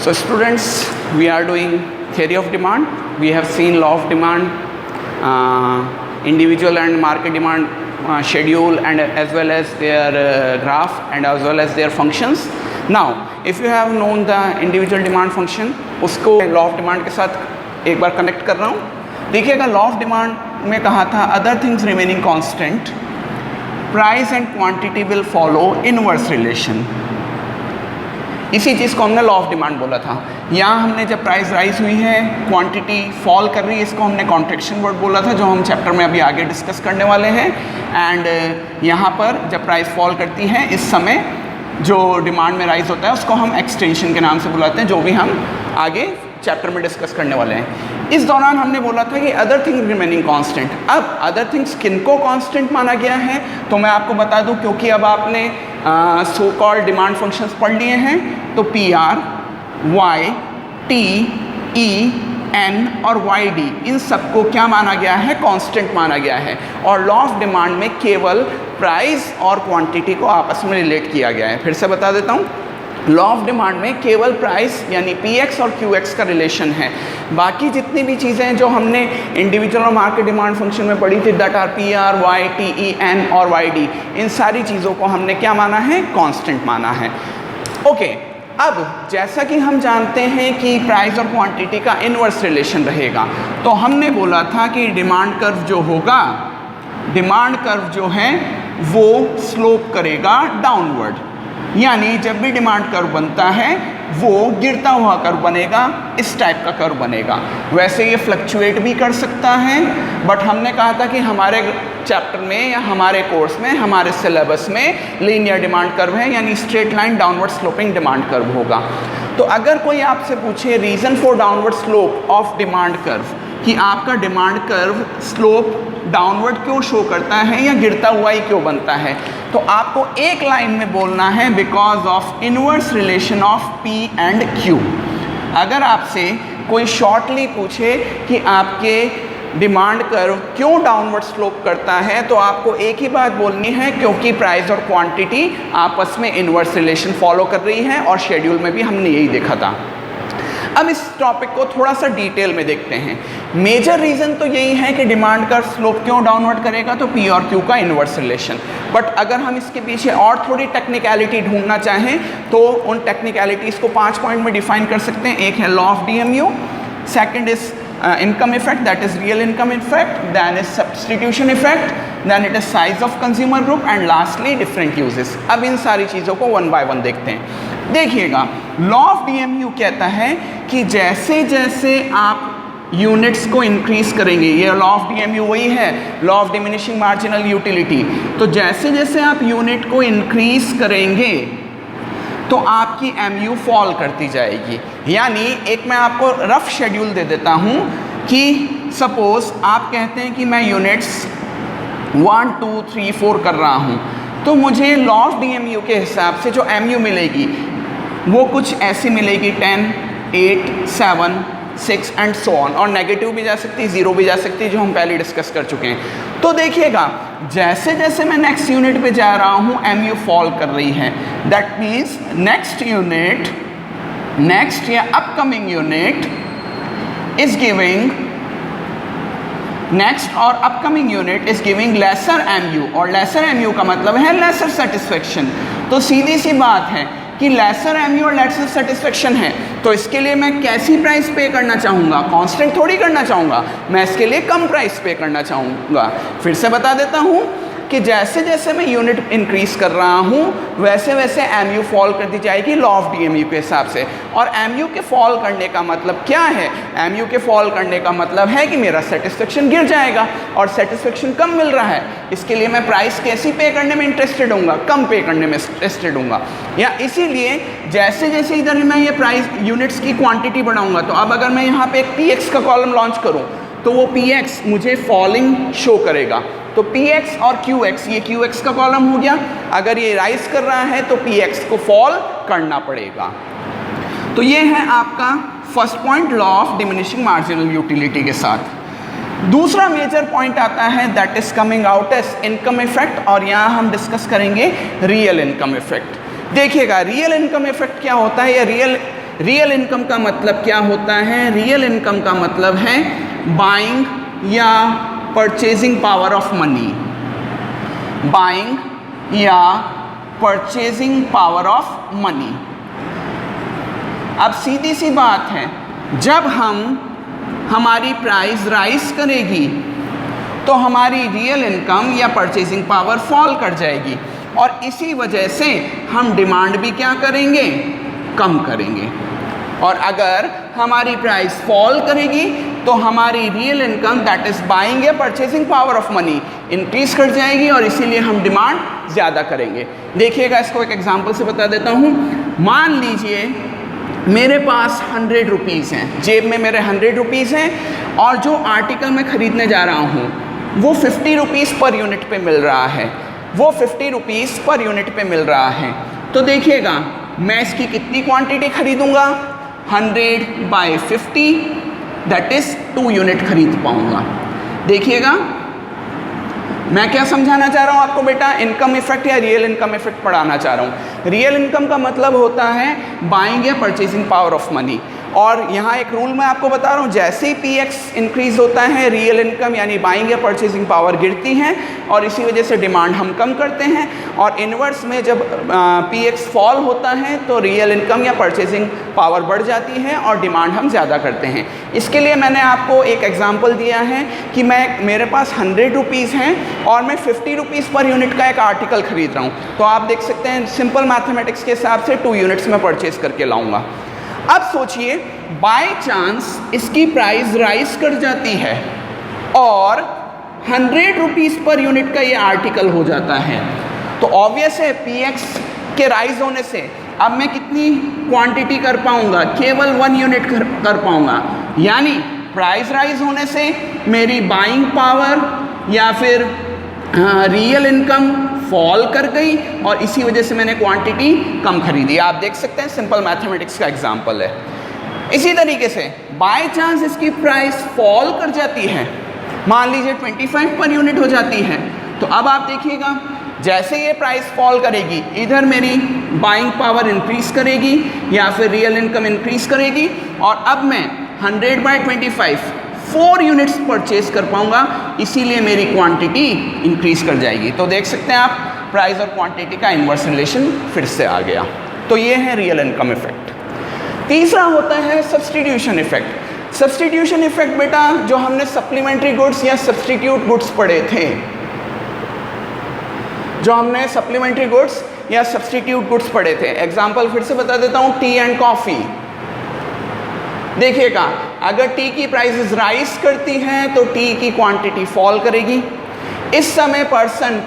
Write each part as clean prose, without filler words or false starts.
So students, we are doing theory of demand. We have seen law of demand, individual and market demand schedule, and as well as their graph, and as well as their functions. Now if you have known the individual demand function, उसको law of demand के साथ एक बार connect कर रहा हूँ. देखिएगा law of demand में कहा था other things remaining constant, price and quantity will follow inverse relation. इसी चीज़ को हमने लॉ ऑफ डिमांड बोला था. यहाँ हमने जब प्राइस राइज हुई है, क्वांटिटी फॉल कर रही है, इसको हमने कॉन्ट्रैक्शन वर्ड बोला था, जो हम चैप्टर में अभी आगे डिस्कस करने वाले हैं. एंड यहाँ पर जब प्राइस फॉल करती है, इस समय जो डिमांड में राइज होता है उसको हम एक्सटेंशन के नाम से बुलाते हैं, जो भी हम आगे चैप्टर में डिस्कस करने वाले हैं. इस दौरान हमने बोला था कि अदर थिंग रिमेनिंग कांस्टेंट. अब अदर थिंग्स किनको कांस्टेंट माना गया है, तो मैं आपको बता दूं, क्योंकि अब आपने सो कॉल्ड डिमांड फंक्शंस पढ़ लिए हैं, तो P R, Y, T, E, N और वाई डी, इन सबको क्या माना गया है, कांस्टेंट माना गया है. और लॉ ऑफ डिमांड में केवल प्राइस और क्वांटिटी को आपस में रिलेट किया गया है. फिर से बता देता हूँ, लॉ ऑफ डिमांड में केवल प्राइस यानी पी एक्स और क्यू एक्स का रिलेशन है. बाकी जितनी भी चीज़ें हैं जो हमने इंडिविजुअल और मार्केट डिमांड फंक्शन में पढ़ी थी, that are P R, Y, T, E, N और वाई डी, इन सारी चीज़ों को हमने क्या माना है, कांस्टेंट माना है. ओके. अब जैसा कि हम जानते हैं कि प्राइस और क्वांटिटी का इनवर्स रिलेशन रहेगा, तो हमने बोला था कि डिमांड कर्व जो होगा, डिमांड कर्व जो है वो स्लोप करेगा डाउनवर्ड. यानी जब भी डिमांड कर्व बनता है वो गिरता हुआ कर्व बनेगा, इस टाइप का कर्व बनेगा. वैसे ये फ्लक्चुएट भी कर सकता है, बट हमने कहा था कि हमारे चैप्टर में या हमारे कोर्स में, हमारे सिलेबस में लीनियर डिमांड कर्व है, यानी straight line downward sloping demand curve होगा. तो अगर कोई आपसे पूछे reason for downward slope of demand curve, कि आपका डिमांड कर्व स्लोप डाउनवर्ड क्यों शो करता है या गिरता हुआ ही क्यों बनता है, तो आपको एक लाइन में बोलना है, because of inverse relation of P and Q. अगर आपसे कोई शॉर्टली पूछे कि आपके डिमांड कर्व क्यों डाउनवर्ड स्लोप करता है, तो आपको एक ही बात बोलनी है, क्योंकि प्राइस और क्वांटिटी आपस में इनवर्स रिलेशन फॉलो कर रही है, और शेड्यूल में भी हमने यही देखा था. अब इस टॉपिक को थोड़ा सा डिटेल में देखते हैं. मेजर रीज़न तो यही है कि डिमांड का स्लोप क्यों डाउनवर्ड करेगा, तो पी और क्यू का इनवर्स रिलेशन. बट अगर हम इसके पीछे और थोड़ी टेक्निकलिटी ढूंढना चाहें, तो उन टेक्निकलिटीज़ को 5 पॉइंट में डिफाइन कर सकते हैं. एक है law of DMU, second is income effect, that is real income effect, then is substitution effect, then it is size of consumer group, and lastly different uses. अब इन सारी चीज़ों को वन बाय वन देखते हैं. देखिएगा, लॉ ऑफ डीएमयू कहता है कि जैसे जैसे आप यूनिट्स को इंक्रीज करेंगे, ये लॉ ऑफ डीएमयू वही है, law of diminishing marginal utility, तो जैसे जैसे आप यूनिट को इंक्रीज करेंगे तो आपकी एमयू फॉल करती जाएगी. यानी एक मैं आपको रफ शेड्यूल दे देता हूँ कि सपोज आप कहते हैं कि मैं यूनिट्स 1, 2, 3, 4 कर रहा हूँ, तो मुझे लॉ ऑफ डीएमयू के हिसाब से जो एमयू मिलेगी वो कुछ ऐसी मिलेगी, 10, 8, 7, 6 एंड सो ऑन. और नेगेटिव भी जा सकती है, ज़ीरो भी जा सकती है, जो हम पहले डिस्कस कर चुके हैं. तो देखिएगा, जैसे जैसे मैं नेक्स्ट यूनिट पे जा रहा हूँ, एमयू फॉल कर रही है. That means next unit, next या upcoming unit is giving, next और upcoming unit is giving lesser MU, और लेसर एमयू का मतलब है लेसर सेटिस्फेक्शन. तो सीधी सी बात है कि लेसर एमयू और लेसर सेटिस्फेक्शन है, तो इसके लिए मैं कैसी प्राइस पे करना चाहूँगा, कांस्टेंट थोड़ी करना चाहूँगा, मैं इसके लिए कम प्राइस पे करना चाहूँगा. फिर से बता देता हूँ कि जैसे जैसे मैं यूनिट इंक्रीज कर रहा हूँ, वैसे वैसे एमयू फॉल करती जाएगी लॉ ऑफ डीएमयू के हिसाब से. और एमयू के फॉल करने का मतलब क्या है, एमयू के फॉल करने का मतलब है कि मेरा सेटिस्फेक्शन गिर जाएगा, और सेटिस्फेक्शन कम मिल रहा है, इसके लिए मैं प्राइस कैसी पे करने में इंटरेस्टेड हूँगा, कम पे करने में इंटरेस्टेड हूँगा. या इसीलिए जैसे जैसे इधर मैं ये प्राइस यूनिट्स की क्वांटिटी बढ़ाऊँगा, तो अब अगर मैं यहाँ पे एक पी एक्स का कॉलम लॉन्च करूँ, तो वो पी एक्स मुझे फॉलिंग शो करेगा. तो पी एक्स और क्यू एक्स, ये क्यू एक्स का कॉलम हो गया. अगर ये राइज कर रहा है तो पी एक्स को फॉल करना पड़ेगा. तो ये है आपका first point, law of diminishing marginal utility के साथ. दूसरा मेजर पॉइंट आता है, that is coming out as income effect, और यहाँ हम डिस्कस करेंगे रियल इनकम इफेक्ट. देखिएगा, रियल इनकम इफेक्ट क्या होता है, या रियल रियल इनकम का मतलब क्या होता है? रियल इनकम का मतलब है बाइंग या purchasing power of money, buying या परचेजिंग पावर ऑफ मनी। अब सीधी सी बात है, जब हमारी प्राइस राइज करेगी तो हमारी रियल इनकम या परचेजिंग पावर फॉल कर जाएगी, और इसी वजह से हम डिमांड भी क्या करेंगे? कम करेंगे। और अगर हमारी प्राइस फॉल करेगी तो हमारी real income that is buying या purchasing power of money increase कर जाएगी, और इसीलिए हम डिमांड ज़्यादा करेंगे। देखिएगा, इसको एक एग्जांपल से बता देता हूँ। मान लीजिए मेरे पास 100 रुपीज़ हैं, जेब में मेरे 100 रुपीज़ हैं, और जो आर्टिकल मैं ख़रीदने जा रहा हूँ वो 50 रुपीज़ पर यूनिट पे मिल रहा है, वो 50 रुपीज़ पर यूनिट पे मिल रहा है। तो देखिएगा, मैं इसकी कितनी क्वांटिटी खरीदूँगा? 100/50 दैट इज़ 2 यूनिट खरीद पाऊँगा। देखिएगा, मैं क्या समझाना चाह रहा हूँ आपको बेटा? इनकम इफेक्ट या रियल इनकम इफेक्ट पढ़ाना चाह रहा हूँ। रियल इनकम का मतलब होता है बाइंग या परचेजिंग पावर ऑफ मनी, और यहाँ एक रूल मैं आपको बता रहा हूँ, जैसे ही पीएक्स इंक्रीज होता है रियल इनकम यानी बाइंग या परचेजिंग पावर गिरती है, और इसी वजह से डिमांड हम कम करते हैं। और इनवर्स में जब पीएक्स फॉल होता है तो रियल इनकम या परचेजिंग पावर बढ़ जाती है और डिमांड हम ज़्यादा करते हैं। इसके लिए मैंने आपको एक एग्जाम्पल दिया है कि मेरे पास 100 रुपीज़ हैं और मैं 50 रुपीज़ पर यूनिट का एक आर्टिकल खरीद रहा हूँ, तो आप देख सकते हैं सिंपल मैथमेटिक्स के हिसाब से 2 यूनिट्स में परचेज करके लाऊंगा। अब सोचिए, बाय चांस इसकी प्राइस राइज कर जाती है और 100 रुपीज़ पर यूनिट का ये आर्टिकल हो जाता है, तो ऑब्वियस है पीएक्स के राइज होने से अब मैं कितनी क्वांटिटी कर पाऊंगा? केवल 1 यूनिट कर पाऊंगा। यानी प्राइस राइज होने से मेरी बाइंग पावर या फिर रियल इनकम फॉल कर गई, और इसी वजह से मैंने क्वांटिटी कम खरीदी। आप देख सकते हैं, सिंपल मैथमेटिक्स का एग्जांपल है। इसी तरीके से बाय चांस इसकी प्राइस फॉल कर जाती है, मान लीजिए 25 पर यूनिट हो जाती है, तो अब आप देखिएगा, जैसे ये प्राइस फॉल करेगी इधर मेरी बाइंग पावर इंक्रीज करेगी या फिर रियल इनकम इंक्रीज करेगी, और अब मैं 100/25 4 यूनिट्स परचेज कर पाऊंगा, इसीलिए मेरी क्वांटिटी इंक्रीज कर जाएगी। तो देख सकते हैं आप, प्राइस और क्वांटिटी का इन्वर्स रिलेशन फिर से आ गया। तो ये है रियल इनकम इफेक्ट। तीसरा होता है सब्स्टिट्यूशन इफेक्ट। सब्स्टिट्यूशन इफेक्ट बेटा जो हमने सप्लीमेंट्री गुड्स या सब्स्टिट्यूट गुड्स पढ़े थे, जो हमने सप्लीमेंट्री गुड्स या सब्स्टिट्यूट गुड्स पढ़े थे, एग्जाम्पल फिर से बता देता हूँ, टी एंड कॉफ़ी। देखिएगा, अगर टी की प्राइसेस राइज करती हैं तो टी की क्वांटिटी फॉल करेगी। इस समय पर्सन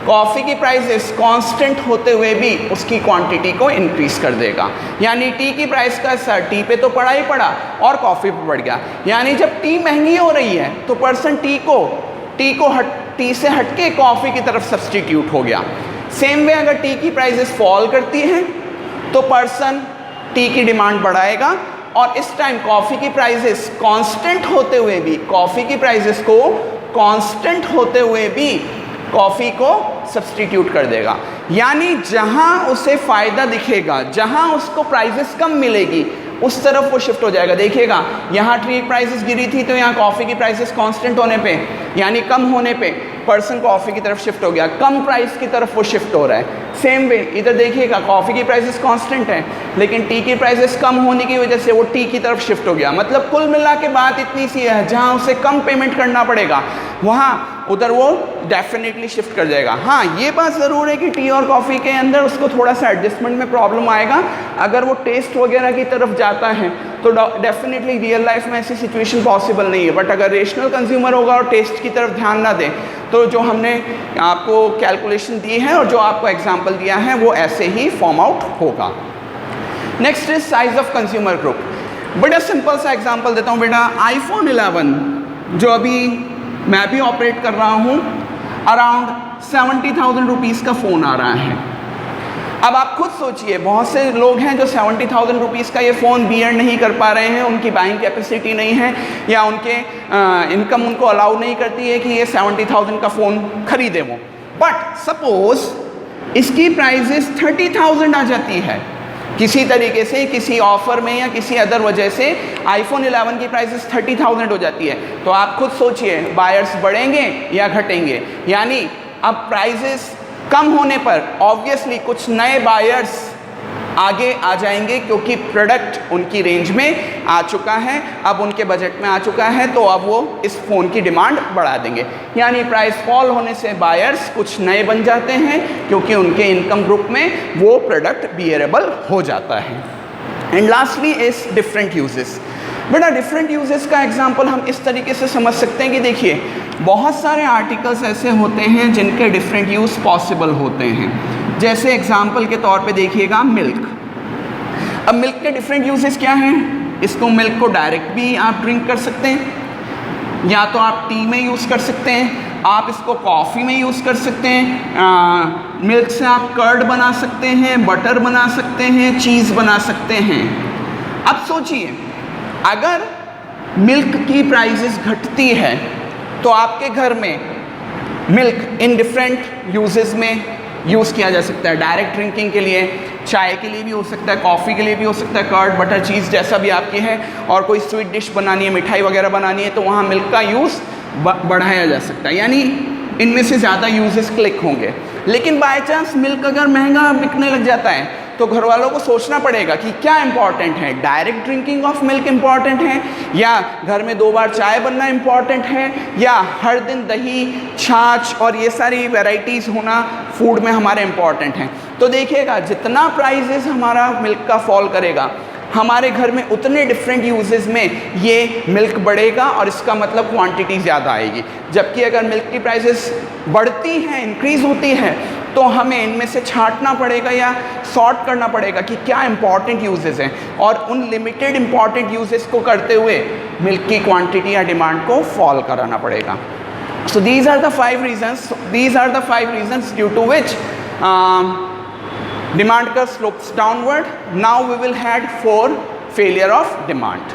कॉफ़ी की प्राइसेस कांस्टेंट होते हुए भी उसकी क्वांटिटी को इंक्रीज कर देगा। यानी टी की प्राइस का असर टी पे तो पड़ा ही पड़ा और कॉफ़ी पे बढ़ गया। यानी जब टी महंगी हो रही है तो पर्सन टी से हटके कॉफ़ी की तरफ सब्स्टिट्यूट हो गया। सेम वे अगर टी की प्राइसेस फॉल करती हैं तो पर्सन टी की डिमांड बढ़ाएगा, और इस टाइम कॉफ़ी की प्राइसेस कांस्टेंट होते हुए भी कॉफ़ी को सब्स्टिट्यूट कर देगा। यानी जहां उसे फ़ायदा दिखेगा, जहां उसको प्राइसेस कम मिलेगी, उस तरफ वो शिफ्ट हो जाएगा। देखिएगा, यहाँ टी प्राइसेस गिरी थी तो यहाँ कॉफ़ी की प्राइसेस कांस्टेंट होने पे यानी कम होने पे पर्सन कॉफ़ी की तरफ शिफ्ट हो गया, कम प्राइस की तरफ वो शिफ्ट हो रहा है। सेम वे इधर देखिएगा, कॉफ़ी की प्राइसेस कांस्टेंट है लेकिन टी की प्राइसेस कम होने की वजह से वो टी की तरफ शिफ्ट हो गया। मतलब कुल मिला के बात इतनी सी है, जहाँ उसे कम पेमेंट करना पड़ेगा उधर वो डेफिनेटली शिफ्ट कर जाएगा। हाँ, ये बात ज़रूर है कि टी और कॉफ़ी के अंदर उसको थोड़ा सा एडजस्टमेंट में प्रॉब्लम आएगा। अगर वो टेस्ट वगैरह की तरफ जाता है तो डेफिनेटली रियल लाइफ में ऐसी सिचुएशन पॉसिबल नहीं है, बट अगर रेशनल कंज्यूमर होगा और टेस्ट की तरफ ध्यान ना दें तो जो हमने आपको कैलकुलेशन दी है और जो आपको एग्जाम्पल दिया है वो ऐसे ही फॉर्म आउट होगा। Next is size of consumer group. बड़ा सिंपल सा एग्जाम्पल देता हूँ बेटा, iPhone 11 जो अभी मैं भी ऑपरेट कर रहा हूँ, अराउंड 70,000 रुपीज़ का फ़ोन आ रहा है। अब आप खुद सोचिए, बहुत से लोग हैं जो 70,000 रुपीज़ का ये फ़ोन बियर नहीं कर पा रहे हैं, उनकी बाइंग कैपेसिटी नहीं है या उनके इनकम उनको अलाउ नहीं करती है कि ये 70,000 का फ़ोन खरीदे वो। बट सपोज़ इसकी प्राइसेस 30,000 आ जाती है किसी तरीके से, किसी ऑफर में या किसी अदर वजह से iPhone 11 की प्राइसेस 30,000 हो जाती है, तो आप खुद सोचिए बायर्स बढ़ेंगे या घटेंगे। यानी अब प्राइसेस कम होने पर ऑब्वियसली कुछ नए बायर्स आगे आ जाएंगे, क्योंकि प्रोडक्ट उनकी रेंज में आ चुका है, अब उनके बजट में आ चुका है, तो अब वो इस फ़ोन की डिमांड बढ़ा देंगे। यानी प्राइस फॉल होने से बायर्स कुछ नए बन जाते हैं, क्योंकि उनके इनकम ग्रुप में वो प्रोडक्ट बियरेबल हो जाता है। And lastly is different uses. बेटा डिफरेंट यूजेस का एग्जांपल हम इस तरीके से समझ सकते हैं कि देखिए बहुत सारे आर्टिकल्स ऐसे होते हैं जिनके डिफरेंट यूज़ पॉसिबल होते हैं। जैसे एग्जांपल के तौर पे देखिएगा मिल्क। अब मिल्क के डिफरेंट यूजेस क्या हैं? इसको मिल्क को डायरेक्ट भी आप ड्रिंक कर सकते हैं, या तो आप टी में यूज़ कर सकते हैं, आप इसको कॉफ़ी में यूज़ कर सकते हैं, मिल्क से आप कर्ड बना सकते हैं, बटर बना सकते हैं, चीज़ बना सकते हैं। अब सोचिए अगर मिल्क की प्राइसेस घटती है तो आपके घर में मिल्क इन डिफरेंट यूजेस में यूज़ किया जा सकता है। डायरेक्ट ड्रिंकिंग के लिए, चाय के लिए भी हो सकता है, कॉफ़ी के लिए भी हो सकता है, कर्ड, बटर, चीज़ जैसा भी आपकी है, और कोई स्वीट डिश बनानी है, मिठाई वगैरह बनानी है, तो वहाँ मिल्क का यूज़ बढ़ाया जा सकता है। यानी इनमें से ज़्यादा यूजेस क्लिक होंगे। लेकिन बाय चांस मिल्क अगर महंगा बिकने लग जाता है तो घर वालों को सोचना पड़ेगा कि क्या इंपॉर्टेंट है, direct drinking of milk important है, या घर में 2 बार चाय बनना इंपॉर्टेंट है, या हर दिन दही, छाछ और ये सारी वैरायटीज़ होना फूड में हमारे इंपॉर्टेंट हैं। तो देखिएगा जितना प्राइसेस हमारा मिल्क का फॉल करेगा, हमारे घर में उतने डिफरेंट यूजेस में ये मिल्क बढ़ेगा, और इसका मतलब क्वांटिटी ज़्यादा आएगी। जबकि अगर मिल्क की प्राइसेस बढ़ती हैं, इंक्रीज़ होती है, तो हमें इनमें से छांटना पड़ेगा या सॉर्ट करना पड़ेगा कि क्या इंपॉर्टेंट यूजेस हैं, और उन लिमिटेड इंपॉर्टेंट यूजेस को करते हुए मिल्क की क्वांटिटी या डिमांड को फॉल कराना पड़ेगा। सो these are the 5 reasons due to which demand curve slopes downward. Now we will head for failure of demand.